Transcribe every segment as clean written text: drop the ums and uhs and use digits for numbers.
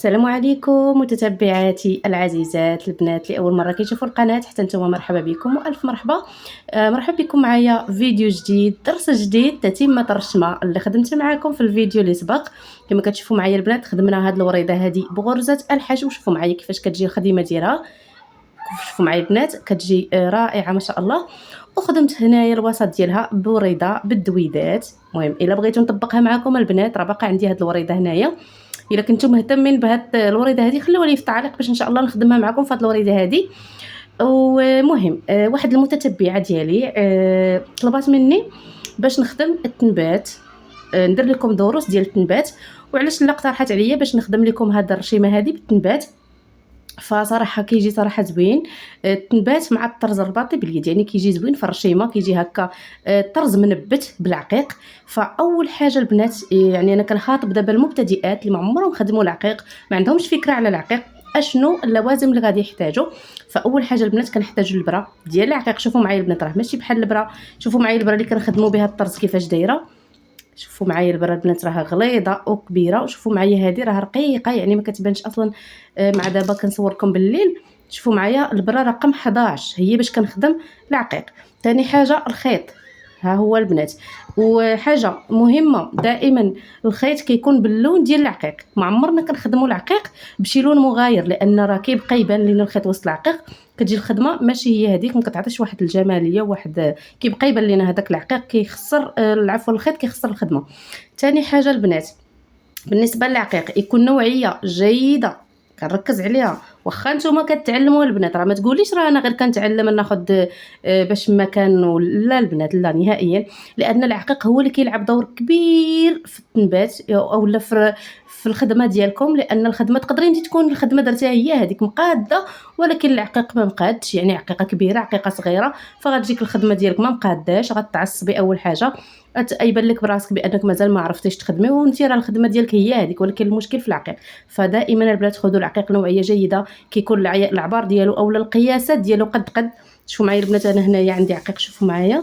السلام عليكم متتبعاتي العزيزات البنات اللي اول مره كيشوفوا القناه، حتى نتوما مرحبا بكم والف مرحبا. مرحبا بكم معايا فيديو جديد، درس جديد، تتمه الرشمه اللي خدمت معاكم في الفيديو اللي سبق. كما كتشوفوا معايا البنات خدمنا هاد الوريده هذه بغرزه الحشو. شوفوا معايا كيفاش كتجي الخدمه ديالها. شوفوا معايا البنات كتجي رائعه ما شاء الله. وخدمت هنايا الوسط ديالها بوريده بالدويدات. المهم الا بغيتو نطبقها معكم البنات راه باقا عندي هاد الوريده هنايا. الا كنتم مهتمين بهاد الوريده هذه خليوها لي في التعليق باش ان شاء الله نخدمها معكم في هاد الوريده هذه. ومهم واحد المتتبعه ديالي طلبات مني باش نخدم التنبات، ندير لكم دروس ديال التنبات. وعلاش لا اقترحت عليا باش نخدم لكم هاد الرشيمه هذه بالتنبات. فصراحه كيجي صراحه زوين التنبات مع الطرز الرباطي باليد، يعني كيجي زوين في الرشيمه، كيجي هكا طرز منبت بالعقيق. فاول حاجه البنات يعني انا كنخاطب دابا المبتدئات اللي ما عمرهم خدموا العقيق، ما عندهمش فكره على العقيق، اشنو اللوازم اللي غادي يحتاجوا. فاول حاجه البنات كنحتاجوا البره ديال العقيق. شوفوا معايا البنات راه ماشي بحال البره، شوفوا معايا البره اللي كنخدموا بها الطرز كيفاش دايره. شوفوا معايا البره البنات راها غليظه وكبيره، وشوفوا معايا هذه راها رقيقه يعني ما كتبانش اصلا. مع دابا كنصوركم بالليل. شوفوا معايا البره رقم 11 هي باش كنخدم العقيق. ثاني حاجه الخيط، ها هو البنات. وحاجه مهمه دائما الخيط كيكون باللون ديال العقيق، ما عمرنا كنخدموا العقيق بشي لون مغاير، لان راه كيبقى يبان لنا الخيط وسط العقيق كتجي الخدمه ماشي هي هذيك، ما كتعطيش واحد الجماليه، واحد كيبقى يبان لنا هذاك العقيق كيخسر العفو الخيط كيخسر الخدمه. ثاني حاجه البنات بالنسبه للعقيق يكون نوعيه جيده كنركز عليها. واخا نتوما كتعلموا البنات راه ما تقوليش راه انا غير كنتعلم ناخذ باش مكان، لا البنات لا نهائيا، لان العقيق هو اللي كيلعب دور كبير في التنبات او لا في الخدمه ديالكم. لان الخدمه تقدري انت تكون الخدمه درتها هي هذيك مقاده، ولكن العقيق ما مقادش، يعني عقيقه كبيره عقيقه صغيره، فغتجيك الخدمه ديالك ما مقاداش، غتعصبي اول حاجه، ايبان لك براسك بانك مازال ما عرفتيش تخدمي، وانت راه الخدمه ديالك هي هذيك، ولكن المشكل في العقيق. فدائما البنات خذوا العقيق نوعيه جيده، كيكون العبار ديالو اولا القياسات ديالو قد. شوفوا معايا البنات انا هنايا عندي عقيق، شوفوا معايا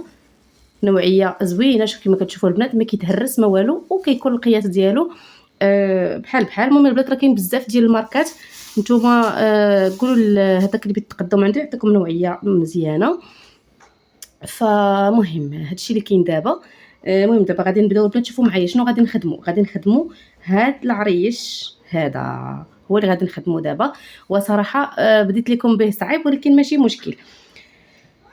نوعيه زوينه، شوف كما كتشوفوا البنات ما كيتهرس ما والو، وكيكون القياس ديالو بحال المهم البنات راه كاين بزاف ديال الماركات، نتوما قولوا هذاك اللي بيتقدم عنده يعطيكم نوعيه مزيانه. فمهم هادشي اللي كاين دابا. المهم دابا غادي نبداو البنات. شوفوا معايا شنو غادي نخدموا هاد العريش هذا هو اللي غادي نخدموا دابا. وصراحه بديت لكم به صعيب ولكن ماشي مشكل.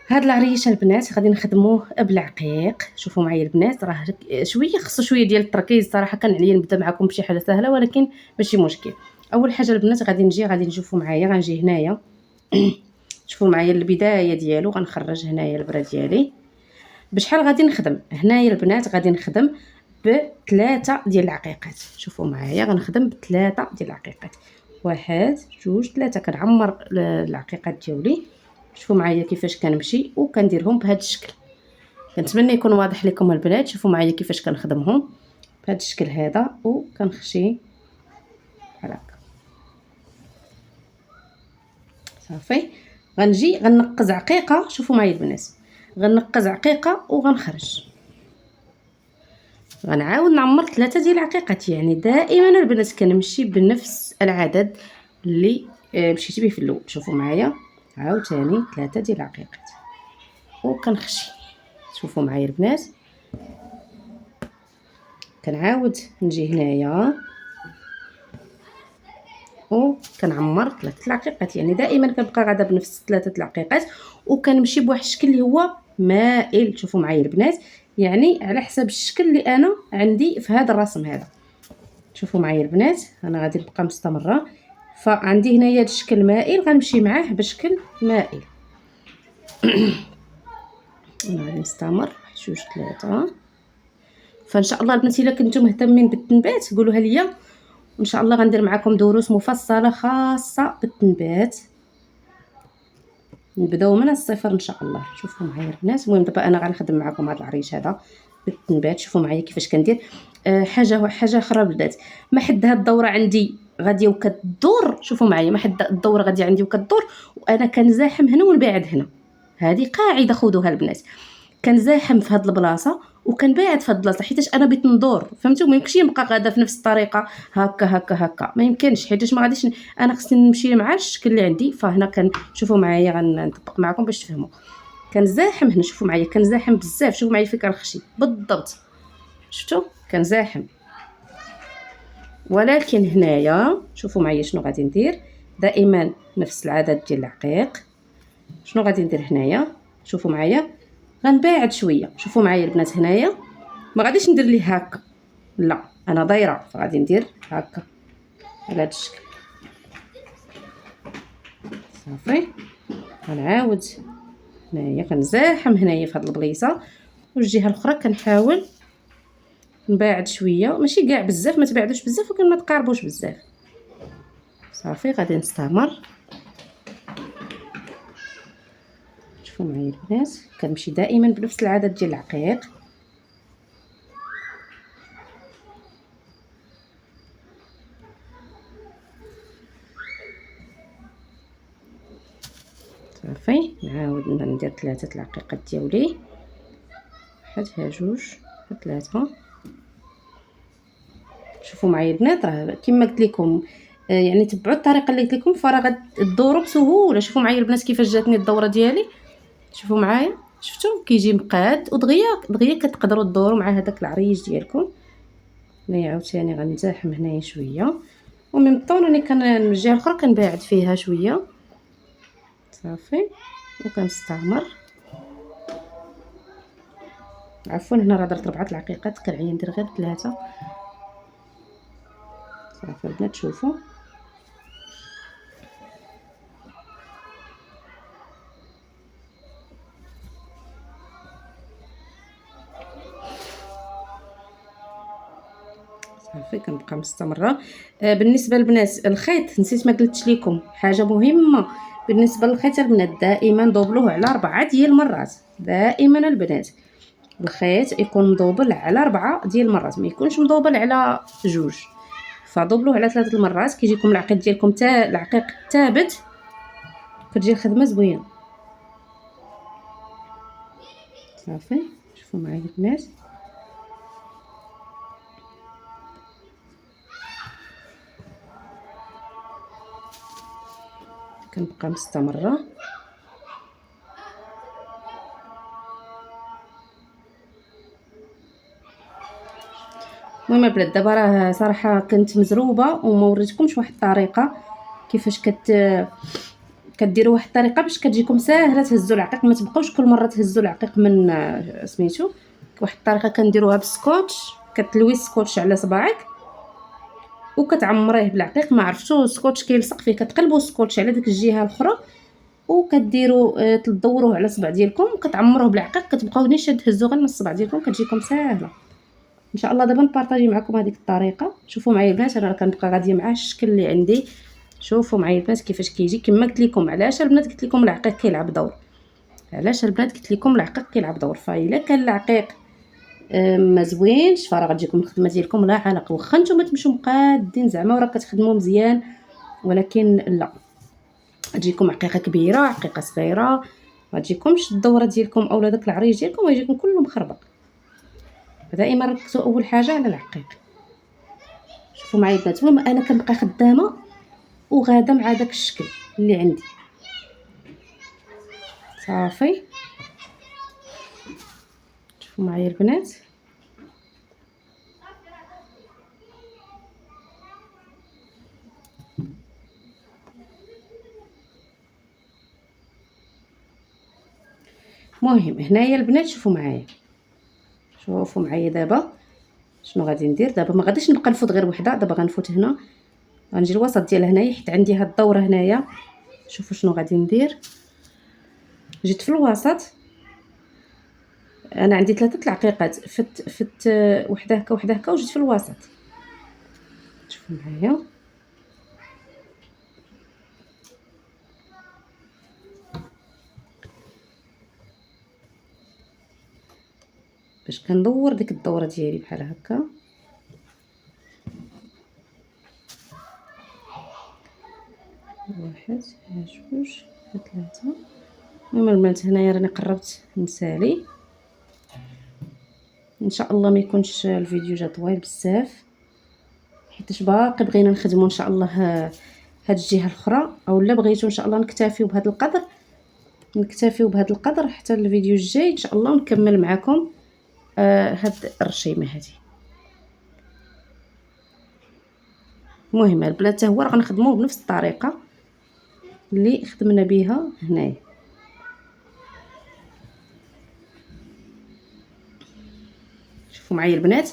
هاد العريش البنات غادي نخدموه بالعقيق. شوفوا معايا البنات راه شويه خصو شويه ديال التركيز، صراحه كان عليا نبدا معكم بشي حاجه سهله ولكن ماشي مشكل. اول حاجه البنات غادي نشوفوا معايا غنجي هنايا شوفوا معايا البدايه ديالو، غنخرج هنايا البره ديالي. بشحال غادي نخدم هنايا البنات؟ غادي نخدم بثلاثه ديال العقيقات. شوفوا معايا غنخدم بثلاثه ديال العقيقات، واحد جوج ثلاثه، كنعمر العقيقات ديالي. شوفوا معايا كيفاش كنمشي وكنديرهم بهذا الشكل. كنتمنى يكون واضح لكم البنات. شوفوا معايا كيفاش كنخدمهم بهذا الشكل هذا، وكنخشي بحال هكا صافي. غنجي غنقز عقيقه. شوفوا معايا البنات غنقز عقيقه وغنخرج، غنعاود نعمر ثلاثه ديال العقيقات. يعني دائما البنات كنمشي بنفس العدد اللي مشيت به في الاول. شوفوا معايا عاوتاني ثلاثه ديال العقيقات وكنخشي. شوفوا معايا البنات كنعاود نجي هنايا وكنعمر ثلاثه العقيقات. يعني دائما كنبقى غادا بنفس ثلاثه العقيقات وكنمشي بواحد الشكل اللي هو مائل. شوفوا معايا البنات يعني على حسب الشكل اللي انا عندي في هذا الرسم هذا. شوفوا معايا البنات انا غادي نبقى مستمره، فعندي هنايا هذا الشكل مائل غنمشي معاه بشكل مائل. انا غادي نستمر واحد جوج ثلاثه. فان شاء الله البنات الا كنتم مهتمين بالتنبات قولوها ليا، وان شاء الله غندير معكم دروس مفصله خاصه بالتنبات، نبداو من الصفر ان شاء الله. شوفوا معايا البنات المهم دابا انا غنخدم معكم هذا العريش هذا بالتنبات. شوفوا معايا كيفاش كندير. حاجه اخرى البنات، ما حد هاد الدوره عندي غاديه وكتدور. شوفوا معايا ما حد الدوره غاديه عندي وكتدور وانا كنزاحم هنا ونبعد هنا. هذه قاعده خذوها البنات، كنزاحم في هاد البلاصه وكنبعد في هاد البلاصه حيتاش انا بغيت ندور، فهمتوا؟ ما يمكنش نبقى غادا في نفس الطريقه هكا هكا هكا، ما يمكنش، حيتاش ما غاديش انا خصني نمشي مع الشكل اللي عندي. فهنا كنشوفوا معايا غنطبق معكم باش تفهموا. كنزاحم هنا، شوفوا معايا كنزاحم بزاف، شوفوا معايا فين كنخشي بالضبط، شفتوا كنزاحم. ولكن هنايا شوفوا معايا شنو غادي ندير، دائما نفس العدد ديال العقيق. شنو غادي ندير هنايا؟ شوفوا معايا غنباعد شويه، شوفوا معايا البنات هنايا ما غاديش ندير ليه هكا، لا انا دايره، فغادي ندير هكا على هذا الشكل. صافي غنعاود هنايا كنزاحم هنايا في هاد البليصه، والجهه الاخرى كنحاول نباعد شويه، ماشي كاع بزاف، ما تبعدوش بزاف ولكن ما تقاربوش بزاف. صافي غادي نستمر. شوفوا معايا البنات كنمشي دائما بنفس العدد ديال العقيق. صافي نعاود ندير 3 العقيقات ديالي، 1 ها 2 ها 3. شوفوا معايا البنات راه كما قلت لكم يعني تبعوا الطريقه اللي قلت لكم فراه غتدوروا بسهوله. شوفوا معايا البنات كيفاش جاتني الدوره ديالي، شوفوا معايا، شفتوا كيجي مقاد ودغيا دغيا كتقدروا تدوروا مع هذاك العريج ديالكم. هنايا عاوتاني غنزاحم هنايا شويه، ومن طون راني كان من الجهه الاخرى كنباعد فيها شويه. صافي وكنستعمر. عفوا هنا راه درت 4 العقيقات، كنعيا ندير غير 3. صافي البنات شوفوا صافي كنبقى مستمره. بالنسبه للبنات الخيط نسيت ما قلتش لكم حاجه مهمه. بالنسبه للخيط البنات دائما دوبلوه على 4 ديال المرات، دائما البنات الخيط يكون مدوبل على 4 ديال المرات، ما يكونش مدوبل على 2. فدوبلوه على 3 المرات كيجيكم العقيق ديالكم العقيق ثابت، كتجي الخدمه زوينه. صافي شوفوا معايا البنات كنبقى مستمره. المهم البنات دابا راه صراحه كنت مزروبه وما وريتكمش واحد الطريقه كيفاش كديروا واحد الطريقه باش كتجيكم ساهله تهزوا العقيق، ما تبقاوش كل مره تهزوا العقيق من سميتو. واحد الطريقه كنديروها بالسكوتش، كتلوي السكوتش على صباعك وكتعمريه بالعقيق، ما عرفتو السكوتش كيلصق فيه، كتقلبوا السكوتش على ديك الجهه الاخرى وكديروا تدوروه على الصبع ديالكم وكتعمروه بالعقيق، كتبقاو نيشان تهزوا غير من الصبع ديالكم كتجيكم ساهله. ان شاء الله دابا نبارطاجي معكم هذيك الطريقه. شوفوا معايا البنات انا كنبقى غاديه مع الشكل اللي عندي. شوفوا معايا البنات كيفاش كيجي. كما قلت لكم علاش البنات قلت لكم العقيق كيلعب دور، علاش البنات قلت لكم العقيق كيلعب دور. فالا كان العقيق ما زوينش فراه غتجيكم الخدمه ديالكم لا علاقه، واخا نتوما تمشوا مقادين زعما وراه كتخدموا مزيان، ولكن لا تجيكم عقيقه كبيره عقيقه صغيره ما تجيكمش الدوره ديالكم اولا داك العريج ديالكم ويجيكم كله مخربق. دائما ركزوا اول حاجه على العقيق. شوفوا معايا البنات المهم انا كنبقى خدامه وغاده مع داك الشكل اللي عندي. صافي شوفوا معايا البنات المهم هنايا البنات شوفوا معايا دابا شنو غادي ندير. دابا ما غاديش نبقى نفوت غير وحده، دابا غنفوت هنا غنجي الوسط ديال هنايا حيت عندي هاد الدوره هنايا. شوفوا شنو غادي ندير، جيت في الوسط، انا عندي 3 العقيقات، فت وحده هكا وحده هكا وجيت في الوسط. شوفوا معايا باش كندور ديك الدوره ديالي بحال هكا. واحد ها 2 ها 3. المهم البنات هنايا راني قربت نسالي، ان شاء الله ما يكونش الفيديو جا طويل بزاف، حيت باقي بغينا نخدموا ان شاء الله هاد الجهه الاخرى، اولا بغيتو ان شاء الله نكتفيو بهذا القدر، حتى الفيديو الجاي ان شاء الله ونكمل معكم هاد الرشيمه هذه. المهم البنات حتى هو راه غنخدموه بنفس الطريقه اللي خدمنا بها هنايا. شوفوا معايا البنات،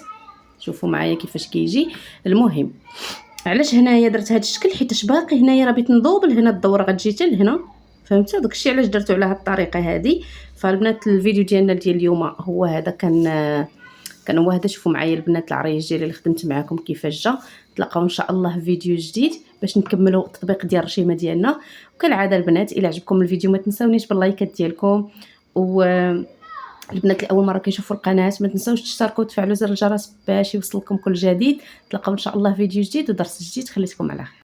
شوفوا معايا كيفاش كيجي. المهم علاش هنايا درت هذا الشكل، حيت باقي هنايا راه بغيت ندوبل هنا الدوره غتجي حتى لهنا، فهمتوا داكشي علاش درتو على هذه الطريقه هذه. فالبنات الفيديو ديالنا ديال اليوم هو هذا، كان هو هذا. شوفوا معايا البنات العريس ديالي اللي خدمت معكم كيفاش جا. تلاقاو ان شاء الله في فيديو جديد باش نكملوا التطبيق ديال الرشيمه ديالنا. وكالعاده البنات الا عجبكم الفيديو ما تنساونيش باللايكات ديالكم، و البنات اللي اول مره كيشوفوا القناه ما تنساوش تشتركوا وتفعلوا زر الجرس باش يوصلكم كل جديد. تلقاو ان شاء الله فيديو جديد ودرس جديد. خليتكم على خير.